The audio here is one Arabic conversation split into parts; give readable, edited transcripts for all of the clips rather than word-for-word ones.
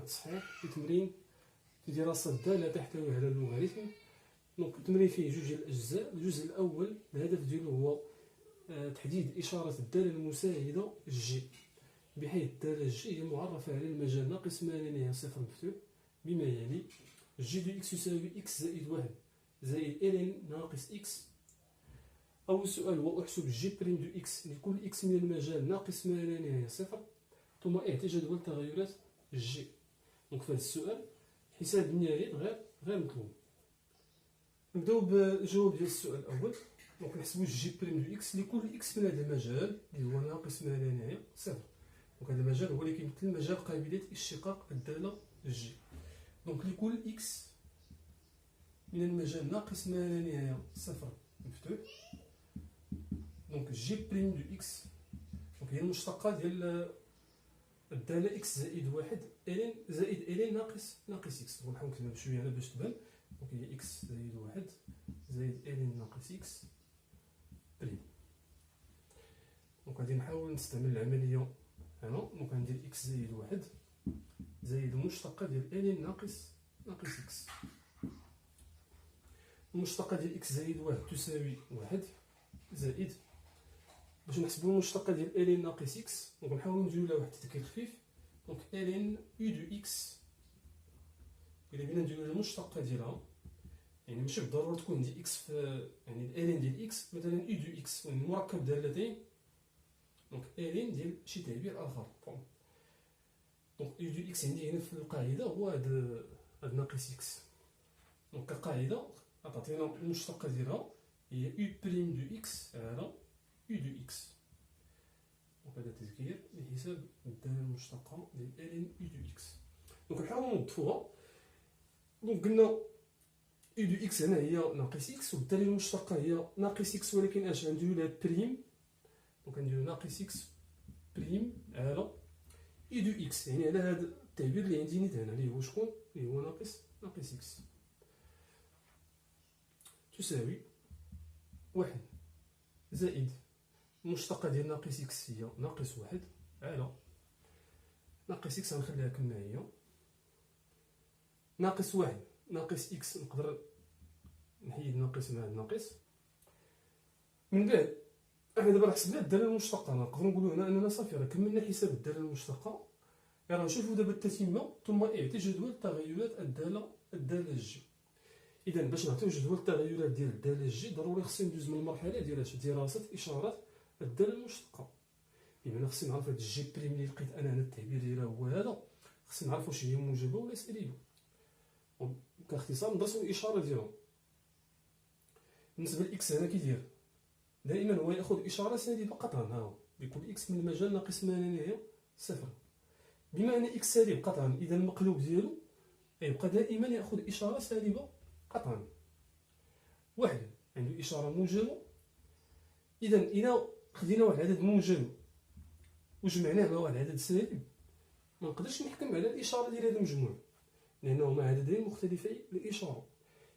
التصحيح في تمرين في دراسة الدالة تحتوي على اللوغاريتم. دونك التمرين فيه جوج ديال الأجزاء. الجزء الأول الهدف ديالو هو تحديد إشارة الدالة المساعدة جي، بحيث الدالة جي هي معرفة على المجال ناقص ما لا نهاية صفر مفتوح بما يلي: جي دو إكس يساوي إكس زائد واحد زائد إلين ناقص إكس. أول سؤال هو أحسب جي بريم دو إكس لكل إكس من المجال ناقص ما لا نهاية صفر، ثم اعطي جدول تغيرات جي. دونك في هذا السؤال حساب النهايات غير مطلوب. نبداو بالجواب ديال السؤال الأول. دونك نحسبو جي بريم دو إكس لكل إكس من هذا المجال اللي هو ناقص ما لا نهاية صفر. دونك هذا المجال هو اللي كيمثل مجال قابلية اشتقاق الدالة جي. دونك لكل إكس من المجال ناقص ما لا نهاية صفر مفتوح، دونك جي بريم دو إكس دونك هي المشتقة ديال الدالة إكس زائد واحد إلين زائد إلين ناقص إكس. نحاول نكتبها بشوية هنا باش تبان. دونك هي إكس زائد واحد زائد إلين ناقص إكس بريم. دونك غادي نحاول نستعمل العملية هنا. دونك غندير إكس زائد واحد زائد المشتقة ديال إلين ناقص إكس. المشتقة ديال إكس زائد واحد تساوي واحد زائد، باش نحسبو المشتقة ديال إلين ناقص إكس دونك نحاولو نديرو لها واحد التذكير خفيف. دونك إلين يو دو إكس إلا بغينا نديرو المشتقة ديالها، يعني ماشي بالضرورة تكون دي إكس في يعني الإلين ديال إكس، مثلا يو دو إكس يعني مركب دالتين، دونك إلين ديال شي تعبير آخر. دونك يو دو إكس عندي هنا في القاعدة هو هاد ناقص إكس. دونك كقاعدة غتعطينا المشتقة ديالها هي يو بريم دو إكس على يو دو إكس. دونك هذا تذكير لحساب الدالة المشتقة ديال إلين يو دو إكس. دونك نحاولو نوضحوها. دونك قلنا يو دو إكس هنا هي ناقص إكس والدالة المشتقة هي ناقص إكس، ولكن اش غنديرو لها بريم. دونك غنديرو ناقص إكس بريم على يو دو إكس، يعني على هذا التعبير اللي عندي نيت هنا اللي هو شكون؟ اللي هو ناقص إكس تساوي واحد زائد المشتقة ديال ناقص إكس هي ناقص واحد على ناقص إكس غنخليها كما هي ناقص واحد ناقص إكس. نقدر نحيد ناقص مع الناقص. من بعد احنا دابا حسبنا الدالة المشتقة، نقدروا نقولوا هنا أننا صافي راه كملنا حساب الدالة المشتقة. راه نشوفوا دابا التتمة ثم اعطي جدول تغيرات الدالة جي. إذا باش نعطيو جدول التغيرات ديال الدالة جي ضروري خصني ندوز من المرحلة ديال دراسة إشارات الدالة المشتقة. بمعنى خصني نعرف هاد الجي بريم اللي لقيت أنا هنا التعبير ديالها هو هذا، خصني نعرف واش هي موجبة ولا سالبة. كاختصار ندرسو الإشارة ديالهم. بالنسبة لإكس هنا كيدير دائما هو ياخذ إشارة سالبة قطعا. ها هو لكل إكس من المجال ناقص ما لا نهاية صفر. بما أن إكس سالب قطعا إذا المقلوب ديالو يبقى دائما ياخذ إشارة سالبة قطعا. واحد عنده إشارة موجبة. إذا إلا خدينا واحد العدد موجب وجمعناه مع واحد العدد سالب ما نقدرش نحكم على الإشارة ديال هذا المجموع لأنهما عددين مختلفي الإشارة.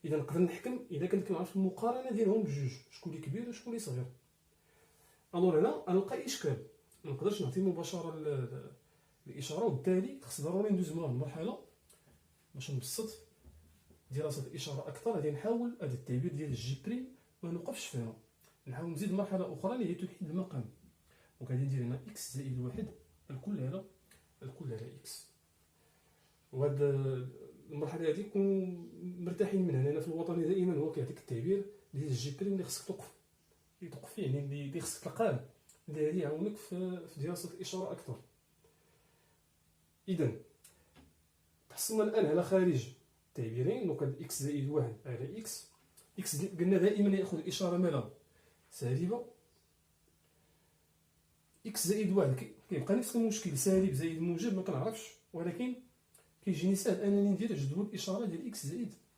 إذا نقدر نحكم إذا كنت كنعرف المقارنة ديالهم بجوج، شكون اللي كبير وشكون اللي صغير. ألور هنا غنلقى إشكال، ما نقدرش نعطي مباشرة الإشارة، وبالتالي خص ضروري ندوز من المرحلة باش نبسط دراسة الإشارة أكثر. غادي نحاول هذا التعبير ديال الجي بريم ما نوقفش فيها، نحاول نزيد مرحلة أخرى اللي هي توحيد المقام. دونك غادي ندير هنا إكس زائد واحد الكل على إكس. وهاد المرحلة هادي نكونو مرتاحين منها لأن في الوطني دائما هو كيعطيك التعبير ديال الجي بريم اللي خصك توقف فيه، يعني اللي خصك تلقاه، اللي غادي يعاونك في دراسة الإشارة أكثر. إذا تحصلنا الآن على خارج التعبيرين. دونك هاد إكس زائد واحد على إكس. إكس قلنا دائما يأخذ إشارة مالا سالبة. إكس زائد واحد كيبقى نفس المشكل، سالب زائد موجب ما كنعرفش، ولكن كيجيني سهل أنني ندير جدول الإشارة ديال إكس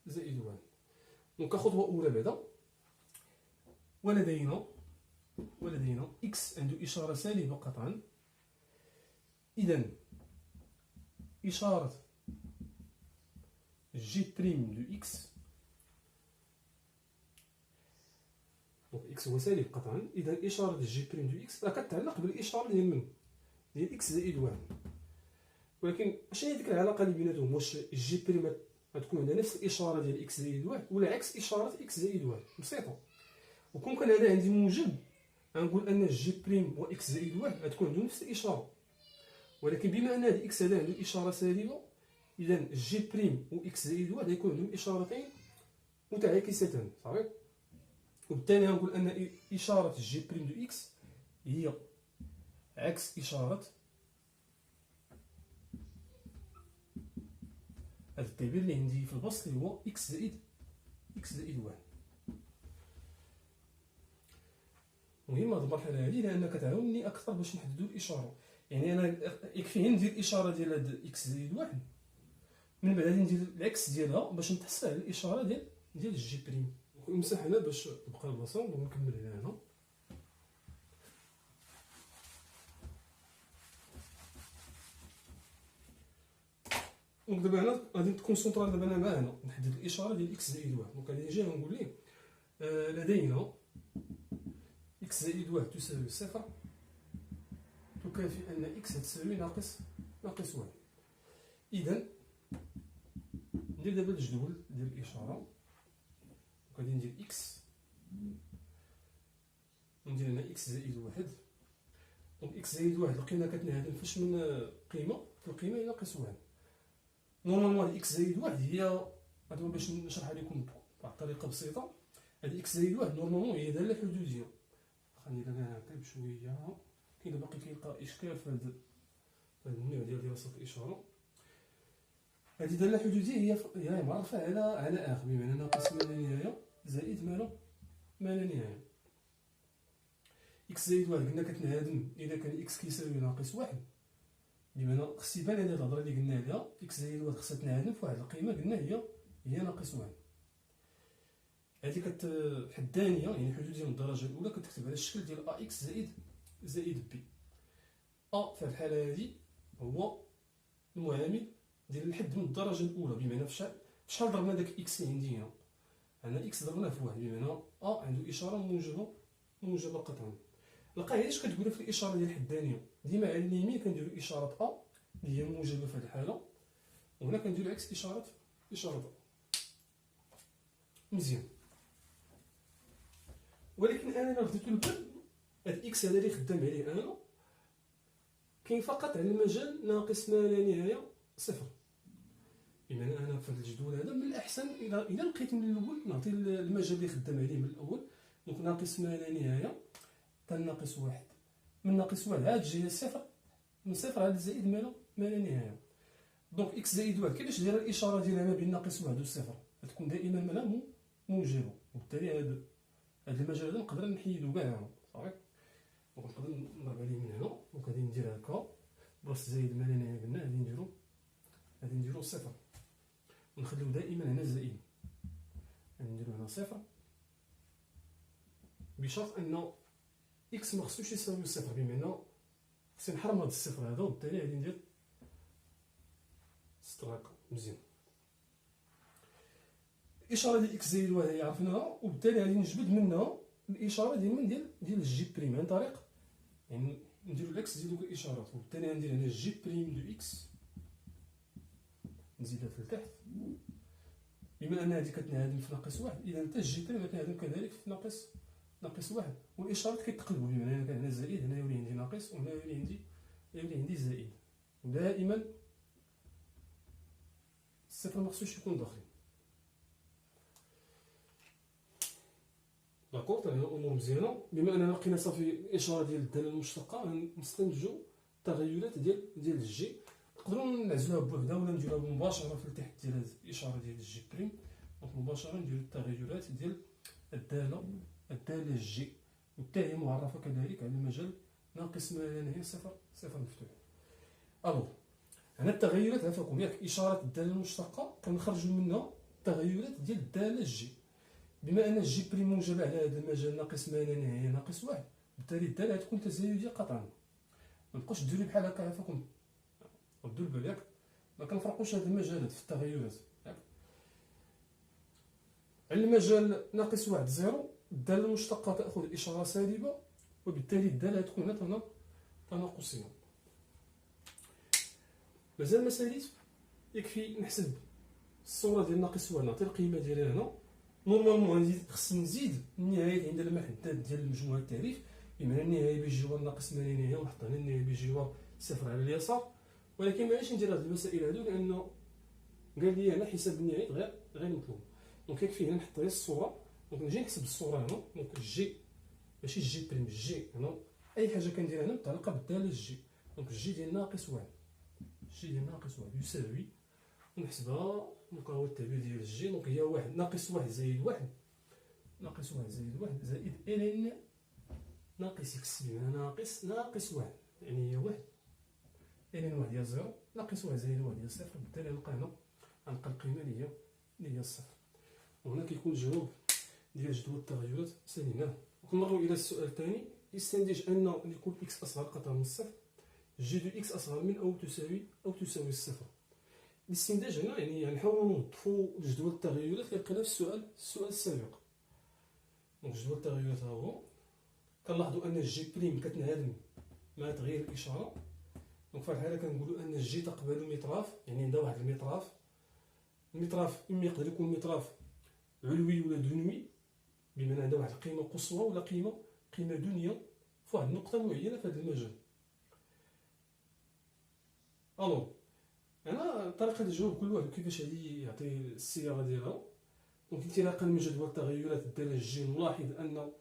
زائد واحد. دونك خطوة أولى بعدا ولدينا إكس عنده إشارة سالبة قطعا. إذا إشارة جي بريم دو إكس، دونك إكس هو سالب قطعا، إذا إشارة جي بريم دو إكس راه كتعلق بالإشارة ديال من؟ ديال إكس زائد واحد. ولكن شنو هي ديك العلاقه اللي بيناتهم؟ واش جي بريم غتكون عندها نفس الاشاره ديال اكس زائد واحد ولا عكس اشاره اكس زائد واحد؟ بسيطه. وكون كان هذا عندي موجب غنقول ان جي بريم و اكس زائد واحد غتكون عندهم نفس الاشاره، ولكن بما ان هذا اكس هذا عنده اشاره سالبه، اذا جي بريم و اكس زائد واحد غيكون عندهم اشارتين متعاكستان صافي. وبالتالي غنقول ان اشاره جي بريم دو اكس هي عكس اشاره هذا التعبير اللي عندي في البسط اللي هو اكس زائد واحد. مهم هاد المرحله هادي لان كتعاونني اكثر باش نحددو الاشاره. يعني انا يكفي ندير الاشاره ديال هاد اكس زائد واحد، من بعد غادي ندير العكس ديالها باش نتحصل على الاشاره ديال الجي بريم. نمسح هنا باش تبقى البلاصه ونكمل هنا. دونك دابا هنا غادي نتكونسونطرا دابا انا مع هنا نحدد الاشاره ديال اكس زائد واحد. دونك غادي نجي نقول ليه لدينا اكس زائد واحد تساوي صفر تكافئ ان اكس تساوي ناقص واحد. اذا ندير دابا الجدول ديال الاشاره. غادي ندير اكس ندير هنا اكس زائد واحد. دونك اكس زائد واحد لقينا كتنعدم فاش من قيمه في القيمه الى ناقص واحد. نورمالمون اكس زائد واحد هي هادو باش نشرحها لكم بواحد الطريقه بسيطه. هاد اكس زائد واحد نورمالمون هي داله حدوديه. خلينا نعطي بشويه كاين باقي كيلقى اشكال في هاد النوع ديال دراسه الاشاره. هذه داله حدوديه هي معرفه على اخ بمعنى ناقص ما لا نهايه زائد ما لا نهايه. اكس زائد واحد قلنا كتنعدم اذا كان اكس كيساوي ناقص واحد، بمعنى خص يبان هذه الهضره اللي قلنا عليها اكس زائد واحد خصها تنعدم في واحد القيمه قلنا هي ناقص واحد. هذه كتحدانيه يعني حدوديه من الدرجه الاولى كتكتب على الشكل ديال ا اكس زائد بي. ا في الحاله هذه هو المعامل ديال الحد من الدرجه الاولى، بمعنى فشحال ضربنا داك اكس اللي عندي هنا. انا اكس ضربناه في واحد، بمعنى ا عنده اشاره موجبه قطعا. لقى علاش كتقولها في الاشاره ديال الحدانيه ديما على اليمين كنديروا اشاره ا اللي هي موجبه في هذه الحاله، وهنا كنديروا عكس اشاره ا. مزيان. ولكن انا الا خديت البال هاد اكس هذا اللي خدام عليه انا كاين فقط على المجال ناقص ما لا نهايه صفر. بمعنى انا في هذا الجدول هذا من الاحسن الى لقيت من الاول نعطي المجال اللي خدام عليه من الاول. دونك ناقص ما لا نهايه حتى ناقص واحد، من ناقص واحد عاد جايه صفر، من صفر عاد زائد ما لا نهايه. دونك اكس زائد واحد كيفاش دايره الاشاره ديالها ما بين ناقص واحد وصفر؟ غتكون دائما منها موجبه، وبالتالي هذا المجال هذا نقدر نحيدو كاع هنا صافي. دونك نقدر نضرب عليه من هنا. دونك غادي ندير هكا بلاصه زائد ما لا نهايه قلنا غادي نديرو صفر ونخليو دائما هنا زائد. غادي نديرو هنا صفر بشرط ان اكس ما خصوش يساوي صفر، بمعنى خصني نحرم هذا الصفر هذا، وبالتالي غادي ندير سطر هكا مزيان. الاشاره ديال اكس زائد واحد هي عرفناها، وبالتالي غادي نجبد منها الاشاره ديال الجي بريم عن طريق يعني نديرو الاكس ديال دوك الاشارات. وبالتالي غندير هنا جي بريم دو اكس نزيدها في التحت، بما ان هذه كتنعدم في ناقص واحد اذا حتى الجي بريم غتنعدم كذلك في ناقص واحد. والاشارات كيتقلبوا، بمعنى انا كان هنا زائد هنا يولي عندي ناقص وهنا يولي عندي زائد. ودائما الصفر ما خصوش يكون داخل. داكور حتى هنا الامور مزيانه. بما اننا لقينا صافي الاشاره ديال الداله المشتقه نستنتجوا التغيرات ديال الجي. نقدروا نعزلوها بوحدها ولا نديروها مباشره في التحت ديال هذه الاشاره ديال الجي بريم. دونك مباشره نديروا التغيرات ديال الداله الجي، وحتى هي معرفه كذلك على المجال ناقص ما لا نهايه صفر مفتوح. الو هنا التغيرات عفاكم ياك اشاره الداله المشتقه كنخرجوا منها التغيرات ديال الداله الجي. بما ان الجي بريم موجبه على هذا المجال ناقص ما لا نهايه ناقص واحد، بالتالي الداله غتكون تزايديه قطعا. ما تبقاوش ديروا بحال هكا عفاكم، ردوا البال ياك ما كنفرقوش هاد المجالات في التغيرات ياك. على المجال ناقص واحد زيرو الداله المشتقه تاخذ اشاره سالبه، وبالتالي الداله تكون هنا تناقصيه. مازال ما ساليت، يكفي نحسب الصوره ديال ناقص واحد، نعطي القيمه ديالها هنا. نورمالمون خصني نزيد النهايات عند المحدد ديال المجموع التعريف، بمعنى النهايه بجوار ناقص ما لا نهايه، ونحط هنا النهايه بجوار صفر على اليسار. ولكن معليش ندير هاد المسائل هادو لانه قال لي انا حساب النهايات غير مطلوب. دونك يكفي هنا نحط غير الصوره. دونك نجي نحسب الصوره هنا. دونك جي ماشي جي بريم، جي هنا اي حاجه كندير هنا متعلقه بالداله جي. دونك جي ديال ناقص واحد، جي ديال ناقص واحد يساوي، ونحسبها. دونك هو التعبير ديال الجي. دونك هي واحد ناقص واحد زائد واحد، ناقص واحد زائد واحد زائد ان ناقص اكس، بمعنى ناقص واحد، يعني هي واحد. ان واحد هي زيرو، ناقص واحد زائد واحد هي صفر. بالتالي نلقى هنا غنلقى القيمه اللي هي الصفر. وهنا كيكون الجواب ديال جدول التغيرات ساليناه. ونمروا الى السؤال الثاني. يستنتج ان لكل اكس اصغر قطعا من الصفر جي دو اكس اصغر من او تساوي الصفر. الاستنتاج هنا يعني نحاولوا نوظفوا جدول التغيرات اللي لقيناه في السؤال السابق. دونك جدول التغيرات ها هو. كنلاحظوا ان الجي بريم كتنعدم مع تغيير الاشاره. دونك في هذه الحاله كنقولوا ان الجي تقبل مطراف، يعني عندها واحد المطراف. المطراف اما يقدر يكون مطراف علوي ولا دنوي، بمعنى عندها واحد القيمه قصوى ولا قيمه دنيا في واحد النقطه معينه في هذا المجال. الو انا طريقه الجواب كل واحد كيفاش هادي يعطي الصياغه ديالها. دونك انطلاقا من جدول التغيرات الداله جي، نلاحظ ان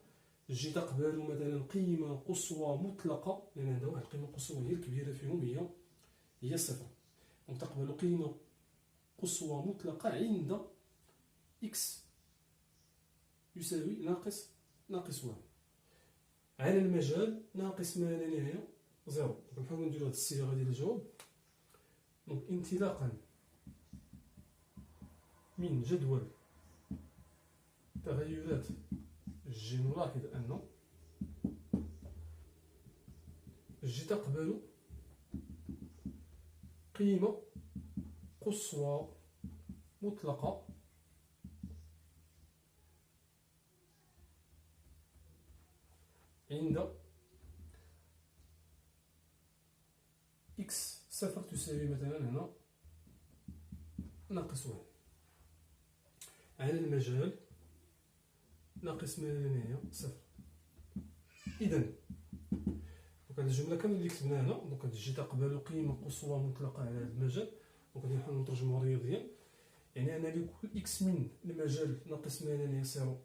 جي تقبل مثلا قيمه قصوى مطلقه، لان عندها واحد القيمه قصوى هي الكبيره فيهم، هي صفر. دونك تقبل قيمه قصوى مطلقه عند اكس يساوي ناقص واحد على المجال ناقص ما لا نهايه زيرو. نحاول نديرو هاد الصياغه ديال الجواب. دونك انطلاقا من جدول تغيرات جي، نلاحظ ان جي تقبل قيمه قصوى مطلقه عند اكس صفر تساوي مثلا هنا ناقص واحد على المجال ناقص ما لا نهايه صفر. اذا دونك هاد الجمله كامله اللي كتبناها هنا، دونك هاد جي تقبل قيمه قصوى مطلقه على هذا المجال. دونك غادي نحاول نترجموها رياضيا، يعني انا لكل اكس من المجال ناقص ما لا نهايه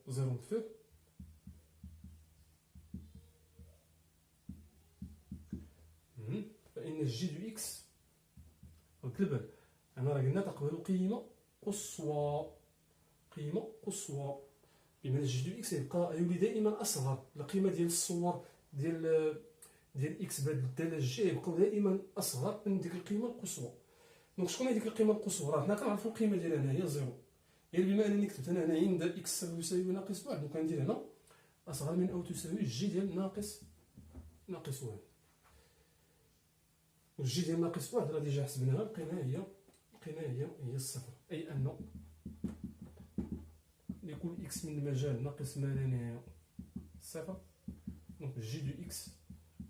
زيرو مفيد، فإن جي دو إكس الكلبل أنا راه قلنا تقبل قيمة قصوى، بمعنى جي دو إكس يولي دائما أصغر. القيمة ديال الصور ديال إكس بهاد الدالة جي يبقاو دائما أصغر من ديك القيمة القصوى. دونك شكون هي ديك القيمة القصوى؟ راه حنا كنعرفو القيمة ديالها هنا هي زيرو، يعني بما أنني كتبت هنا عند إكس يساوي ناقص واحد، دونك غندير هنا أصغر من أو تساوي جي ديال ناقص واحد. والجي ديال ناقص واحد راه ديجا حسبناها، لقيناها هي الصفر. أي أن لكل إكس من المجال ناقص ما لا نهاية صفر، دونك جي دو إكس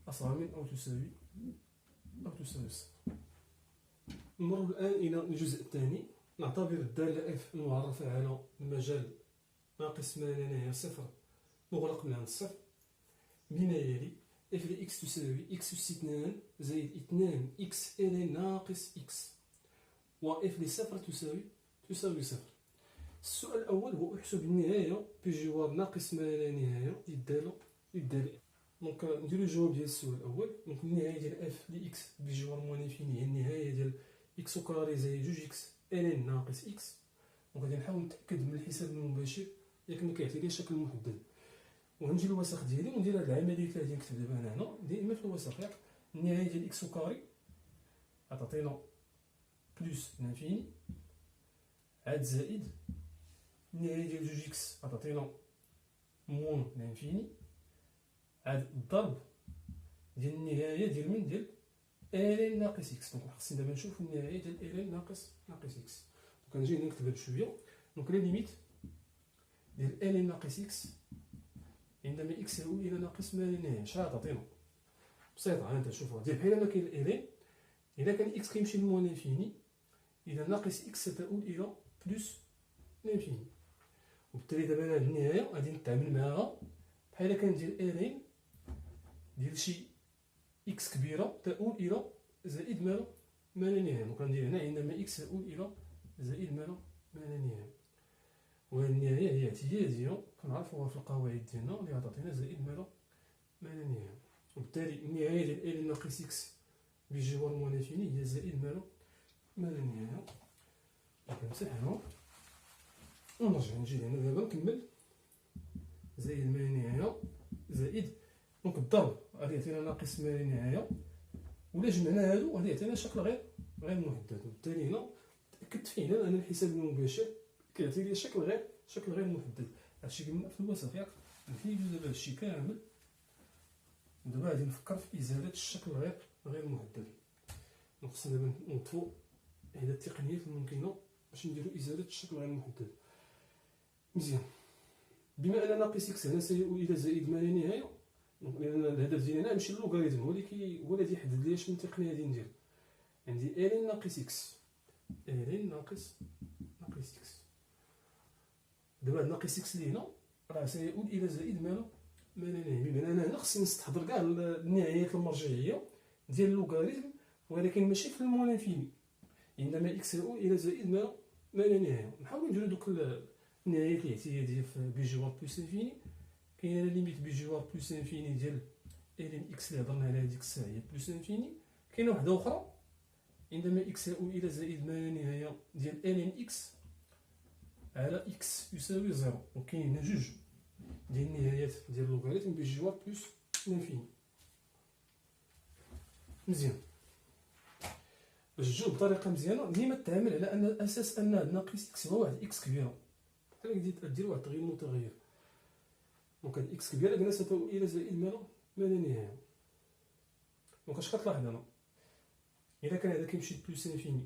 أصغر من أو تساوي الصفر. نمر الآن إلى الجزء الثاني. نعتبر الدالة اف المعرفة على المجال ناقص ما لا نهاية صفر مغلق من عند الصفر بما يلي: اف لإكس تساوي إكس أس 2 زائد 2 إكس إلى ناقص إكس، و اف لصفر تساوي صفر. السؤال الأول هو أحسب النهاية بجوار ناقص ما لا نهاية للدالة دونك نديرو الجواب ديال السؤال الأول. دونك النهاية ديال اف لإكس بجوار موان انفيني هي النهاية ديال إكس كاري زائد جوج إكس إلى ناقص إكس. دونك غادي نحاول نتأكد من الحساب المباشر ياك ما كيعطينيش شكل محدد، وغنجي للوسط ديالي وندير هاد العملية اللي غادي نكتب دابا انا هنا دائما في الوسط. ياك النهاية ديال إكس كاري غتعطينا بلوس لانفيني عاد زائد النهاية ديال جوج إكس غتعطينا موان لانفيني عاد الضرب ديال النهاية ديال إلين ناقص إكس. دونك خصني دابا نشوف النهاية ديال إلين ناقص إكس. دونك غنجي هنا نكتبها بشوية. دونك لا ليميت ديال إلين ناقص إكس عندما إكس يؤول إلى ناقص ما لا نهاية شحال غتعطينا؟ بسيطة، ها أنت شوفها دير بحال ما كاين الإلين إذا كان إكس كيمشي لموان انفيني، إذا ناقص إكس ستؤول إلى بلس لانفيني. وبالتالي دابا أنا هاد النهاية غادي نتعامل معاها بحال كندير ألين ديال شي إكس كبيرة تؤول إلى زائد ما لا نهاية. دونك غندير هنا عندما إكس تؤول إلى زائد ما لا نهاية، وهاد النهاية هي اعتيادية كنعرفوها في القواعد ديالنا اللي غتعطينا زائد ما لا نهاية. وبالتالي النهاية ديال ألين ناقص إكس بجوار موان انفيني هي زائد ما لا نهاية. كنمسح هنا ونرجع نجي هنا دابا نكمل زائد ما لا نهاية زائد. دونك الضرب غادي يعطينا ناقص ما لا نهاية، ولا جمعنا هادو غادي يعطينا شكل غير محدد. وبالتالي هنا تأكدت فعلا أن الحساب المباشر كيعطي لي شكل غير محدد. هادشي كيما في الوسط ياك نحيدو دابا هادشي كامل، ودابا غادي نفكر في إزالة الشكل غير محدد. دونك خصنا دابا نطفو إحدى التقنيات الممكنة باش نديرو إزالة الشكل غير محدد. مزيان، بما أن ناقص إكس هنا سيؤول إلى زائد ما لا نهاية، لأن الهدف ديالي هنا نمشي للوغاريتم، هو اللي غادي يحدد لي شنو التقنية غادي ندير. عندي ألين ناقص إكس، ألين ناقص إكس. دابا هاد ناقص إكس اللي هنا راه سيؤول إلى زائد ما لا نهاية، بمعنى أنا هنا خصني نستحضر كاع النهايات المرجعية ديال اللوغاريتم، ولكن ماشي في الموان انفيني. عندما إكس يؤول إلى زائد ما لا نهاية، نحاول نديرو دوك النهايات الاعتيادية في بجوار بلس انفيني. كاينه لا ليميت بجوار بلس انفيني ديال الين اكس اللي هضرنا عليها ديك الساعه هي بلس انفيني. كاينه وحده اخرى عندما اكس يؤول الى زائد ما لا نهايه ديال الين اكس على اكس يساوي زيرو. وكاين هنا جوج ديال النهايات ديال اللوغاريتم بجوار بلس انفيني. مزيان، باش تجاوب بطريقه مزيانه ديما تعامل على ان اساس ان هاد ناقص اكس هو واحد اكس كبيره، بحال دير واحد التغيير متغير. دونك هاد اكس كبيره قلنا ستؤول الى زائد ما لا نهايه. دونك اش كتلاحظ هنا؟ الا كان هذا كيمشي بلس انفيني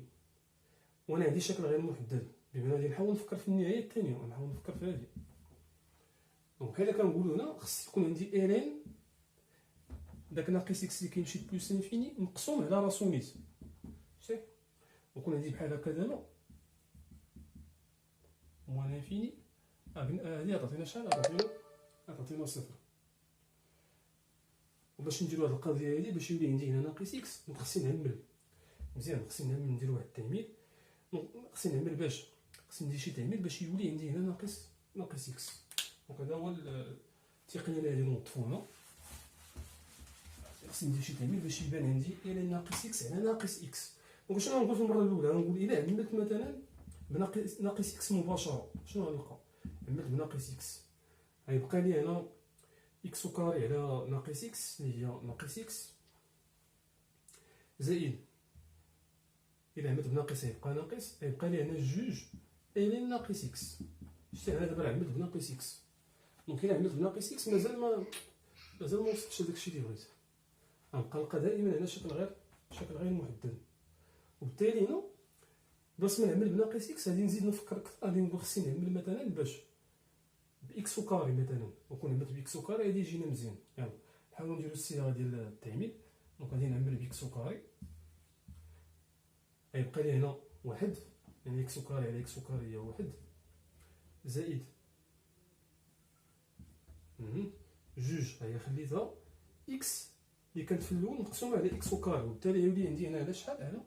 وانا عندي شكل غير محدد، بمعنى غادي نحاول نفكر في النهايه الثانيه ونحاول نفكر في هذه. دونك بحال كنقولوا هنا خص يكون عندي الين داك ناقص اكس اللي كيمشي بلس انفيني مقسوم على راسو نيت، شتي؟ ويكون عندي بحال هكا دابا موان انفيني. هذه غتعطينا شحال؟ غتعطينا صفر. وباش نديرو هاد القضيه هادي باش يولي عندي هنا ناقص اكس، دونك خصني نعمل مزيان، خصني نعمل ندير واحد التعميل. دونك خصني نعمل باش خصني ندير شي تعميل باش يولي عندي هنا ناقص اكس. دونك هذا هو التقنيه اللي غادي نوظفو هنا. خصني ندير شي تعميل باش يبان عندي الى ناقص اكس على ناقص اكس. دونك شنو غنقول في المره الاولى؟ غنقول الى عملت مثلا بناقص اكس مباشره، شنو غنلقى؟ عملت بناقص اكس غيبقى لي هنا إكس كاري على ناقص إكس اللي هي ناقص إكس زائد إلا عملت بناقص غيبقى ناقص، غيبقى لي هنا جوج إلين ناقص إكس. شتي أنا دابا عملت بناقص إكس، دونك إلا عملت بناقص إكس مازال ما وصلتش لداكشي اللي بغيت. غنبقى نلقى دائما هنا شكل غير محدد. وبالتالي هنا بلاص ما نعمل بناقص إكس غادي نزيد نفكر أكثر، غادي نقول خصني نعمل مثلا باش بإكس كاري مثلا، وكون عملت بإكس كاري غادي يجينا مزيان. يلا نحاولو نديرو الصيغه ديال التعميل. دونك غادي نعمل بإكس كاري، غيبقى لي هنا واحد، يعني إكس كاري على إكس كاري هي واحد زائد جوج هي خليتها إكس اللي كانت في الأول مقسومة على إكس كاري، وبالتالي يولي عندي هنا على شحال؟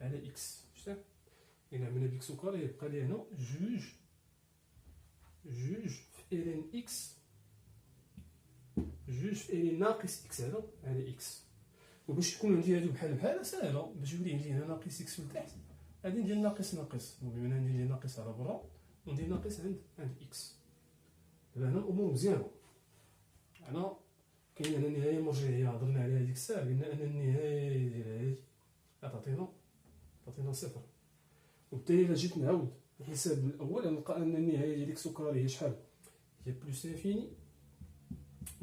على إكس. شتي إلا عملنا بإكس كاري يبقى لي هنا جوج في إلين إكس، جوج في إلين ناقص إكس على إكس. وباش يكون عندي هادو بحال ساهلة، باش يولي عندي هنا ناقص إكس لتحت غادي ندير ناقص، بما ندير ناقص على برا وندير ناقص عند إكس. دابا هنا الأمور مزيانة. هنا كاين هنا نهاية مرجعية هضرنا عليها ديك الساعة، قلنا أن النهاية ديال هادي تعطينا صفر. وبالتالي إلا جيت نعاود الحساب من الأول غنلقى أن النهاية ديال إكس كاري هي شحال؟ هي بلس انفيني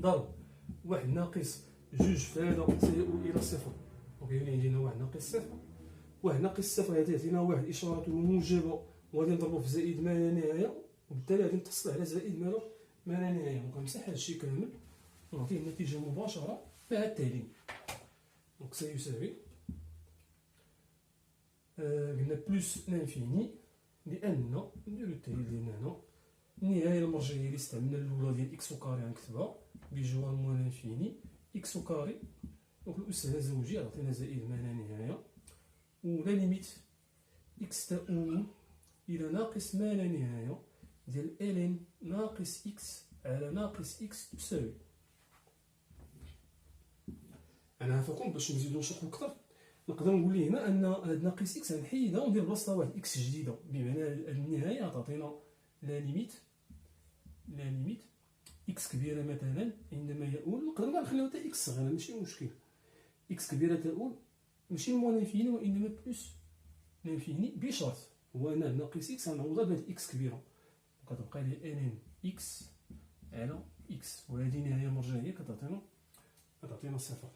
ضرب واحد ناقص جوج في هذا سيؤول إلى صفر. دونك يولي عندنا واحد ناقص صفر، واحد ناقص صفر غادي يعطينا واحد إشارته موجبة وغادي نضربو في زائد ما لا نهاية، وبالتالي غادي نتصل على زائد ما لا نهاية. دونك غنمسح هادشي كامل ونعطيه النتيجة مباشرة مع التعليم. دونك سيساوي قلنا بلوس لانفيني، لان نديرو التحليل ديالنا هنا. النهايه المرجعيه اللي استعملنا الاولى ديال اكس وكاري غنكتبها بجوار موان لانفيني اكس وكاري، دونك الاس على زوجي عطينا زائد ما لا نهايه، ولا ليميت اكس تؤول الى ناقص ما لا نهايه ديال الين ناقص اكس على ناقص اكس تساوي. انا فوقهم باش نزيدو نشرحو اكثر نقدر نقول ليه هنا ان هاد ناقص اكس غنحيدها وندير بلاصتها واحد اكس جديده، بمعنى النهايه غتعطينا لا ليميت اكس كبيره مثلا عندما يؤول، نقدر نخليوها حتى اكس صغيره ماشي مشكل، اكس كبيره تؤول ماشي موان لانفيني وانما بلوس لانفيني، بشرط هو ان ناقص اكس غنعوضها بهاد اكس كبيره، كتبقى لي ان اكس على اكس، وهذه نهايه مرجعيه كتعطينا صفر.